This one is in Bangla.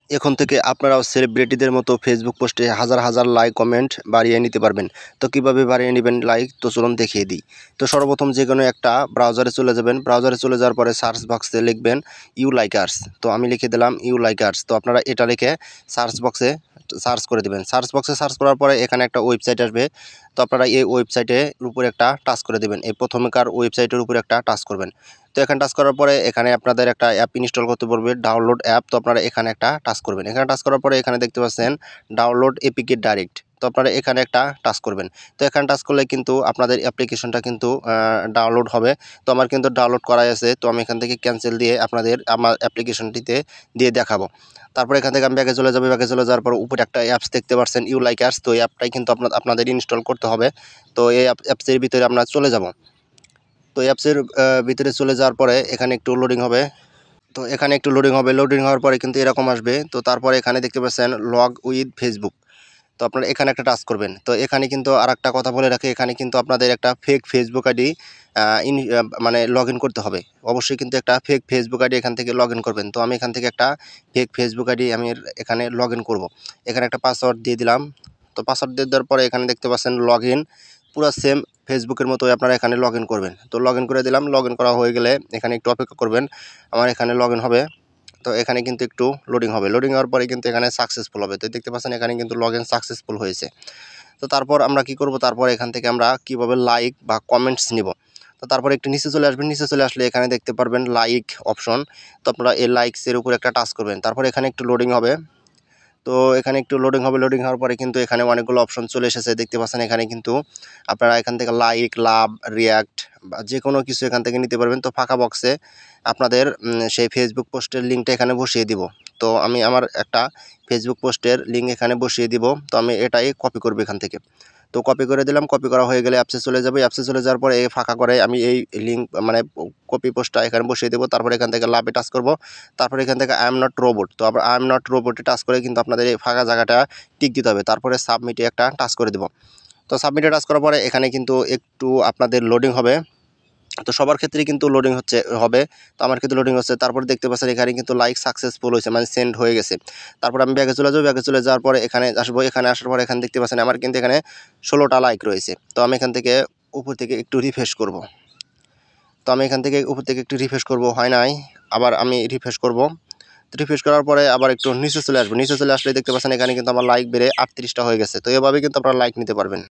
এখন থেকে আপনারাও সেলিব্রিটিদের মতো ফেসবুক পোস্টে হাজার হাজার লাইক কমেন্ট বাড়িয়ে নিতে পারবেন। তো কিভাবে বাড়িয়ে নেবেন লাইক, তো চলুন দেখিয়ে দিই। তো সর্বপ্রথম যে কোনো একটা ব্রাউজারে চলে যাবেন। ব্রাউজারে চলে যাওয়ার পরে সার্চ বক্সে লিখবেন ইউ লাইকার্স। তো আমি লিখে দিলাম ইউ লাইকার্স। তো আপনারা এটা লিখে সার্চ বক্সে সার্চ করে দেবেন। সার্চ বক্সে সার্চ করার পরে এখানে একটা ওয়েবসাইট আসবে। তো আপনারা এই ওয়েবসাইটের উপরে একটা টাচ করে দেবেন। এই প্রথমকার ওয়েবসাইটের উপরে একটা টাচ করবেন। তো এখানে টাচ করার পরে এখানে আপনাদের একটা অ্যাপ ইনস্টল করতে বলবে, ডাউনলোড অ্যাপ। তো আপনারা এখানে একটা টাচ করবেন। এখানে টাচ করার পরে এখানে দেখতে পাচ্ছেন ডাউনলোড এপিকে ডাইরেক্ট। তো আপনারা এখানে একটা টাচ করবেন। তো এখানে টাচ করলে কিন্তু আপনাদের অ্যাপ্লিকেশনটা কিন্তু ডাউনলোড হবে। তো আমার কিন্তু ডাউনলোড করাই আছে। তো আমি এখান থেকে ক্যান্সেল দিয়ে আপনাদের আমার অ্যাপ্লিকেশনটিতে দিয়ে দেখাবো। তারপর এখান থেকে আমি ব্যাগে চলে যাবো। ব্যাগে চলে যাওয়ার পর উপরে একটা অ্যাপস দেখতে পাচ্ছেন ইউ লাইকার্স। তো এই অ্যাপটাই কিন্তু আপনাদের ইনস্টল করতে হবে। তো এই অ্যাপসের ভিতরে আমরা চলে যাব। তো অ্যাপসের ভিতরে চলে যাওয়ার পরে এখানে একটু লোডিং হবে। তো এখানে একটু লোডিং হবে। লোডিং হওয়ার পরে কিন্তু এরকম আসবে। তো তারপরে এখানে দেখতে পাচ্ছেন লগ উইথ ফেসবুক। তো আপনারা এখানে একটা টাচ করবেন। তো এখানে কিন্তু আরেকটা কথা বলে রাখি, এখানে কিন্তু আপনাদের একটা ফেক ফেসবুক আইডি মানে লগ ইন করতে হবে। অবশ্যই কিন্তু একটা ফেক ফেসবুক আইডি এখান থেকে লগ ইন করবেন। তো আমি এখান থেকে একটা ফেক ফেসবুক আইডি আমি এখানে লগ ইন করবো। এখানে একটা পাসওয়ার্ড দিয়ে দিলাম। তো পাসওয়ার্ড দিয়ে দেওয়ার পরে এখানে দেখতে পাচ্ছেন লগ ইন। পুরো সেম ফেসবুকের মতোই আপনারা এখানে লগ ইন করবেন। তো লগ ইন করে দিলাম। লগ ইন করা হয়ে গেলে এখানে একটু অপেক্ষা করবেন। আমার এখানে লগ ইন হবে। তো এখানে কিন্তু একটু লোডিং হবে। লোডিং হওয়ার পরে কিন্তু এখানে সাকসেসফুল হবে। তো দেখতে পাচ্ছেন এখানে কিন্তু লগ ইন সাকসেসফুল হয়েছে। তো তারপর আমরা কি করব, তারপর এখান থেকে আমরা কিভাবে লাইক বা কমেন্টস নিব। তো তারপর একটু নিচে চলে আসবেন। নিচে চলে আসলে এখানে দেখতে পারবেন লাইক অপশন। তো আপনারা এই লাইকসের উপর একটা টাচ করবেন। তারপর এখানে একটু লোডিং হবে। তো এখানে একটু লোডিং হবে। লোডিং হওয়ার পরে কিন্তু এখানে অনেকগুলো অপশন চলে এসেছে। দেখতে পাচ্ছেন এখানে কিন্তু আপনারা এখান থেকে লাইক, লাভ, রিয়াক্ট বা যে কোনো কিছু এখান থেকে নিতে পারবেন। তো ফাঁকা বক্সে আপনাদের সেই ফেসবুক পোস্টের লিঙ্কটা এখানে বসিয়ে দিব। তো আমি আমার একটা ফেসবুক পোস্টের লিঙ্ক এখানে বসিয়ে দিব। তো আমি এটাই কপি করব এখান থেকে। তো কপি করে দিলাম। কপি করা হয়ে গেলে অ্যাপসে চলে যাবে। অ্যাপসে চলে যাওয়ার পরে এই ফাঁকা করে আমি এই লিঙ্ক মানে কপি পোস্টটা এখানে বসিয়ে দেবো। তারপরে এখান থেকে লাভে টাচ করব। তারপরে এখান থেকে আই এম নট রোবট। তো আবার আই এম নট রোবটে টাচ করে কিন্তু আপনাদের এই ফাঁকা জায়গাটা টিক দিতে হবে। তারপরে সাবমিটে একটা টাচ করে দেব। তো সাবমিটে টাচ করার পরে এখানে কিন্তু একটু আপনাদের লোডিং হবে। তো সবার ক্ষেত্রেই কিন্তু লোডিং হবে। তো আমার কিন্তু লোডিং হচ্ছে। তারপরে দেখতে পাচ্ছেন এখানে কিন্তু লাইক সাকসেসফুল হয়েছে, মানে সেন্ড হয়ে গেছে। তারপর আমি ব্যাগে চলে যাবো। ব্যাগে চলে যাওয়ার পরে এখানে আসবো। এখানে আসার পরে এখানে দেখতে পাচ্ছেন আমার কিন্তু এখানে 16টা লাইক রয়েছে। তো আমি এখান থেকে উপর থেকে একটু রিফ্রেশ করব। তো আমি এখান থেকে উপর থেকে একটু রিফ্রেশ করব, হয় নাই। আবার আমি রিফ্রেশ করব। রিফ্রেশ করার পরে আবার একটু নিচে চলে আসবো। নিচে চলে আসলে দেখতে পাচ্ছেন এখানে কিন্তু আমার লাইক বেড়ে 38টা হয়ে গেছে। তো এভাবে কিন্তু আপনারা লাইক নিতে পারবেন।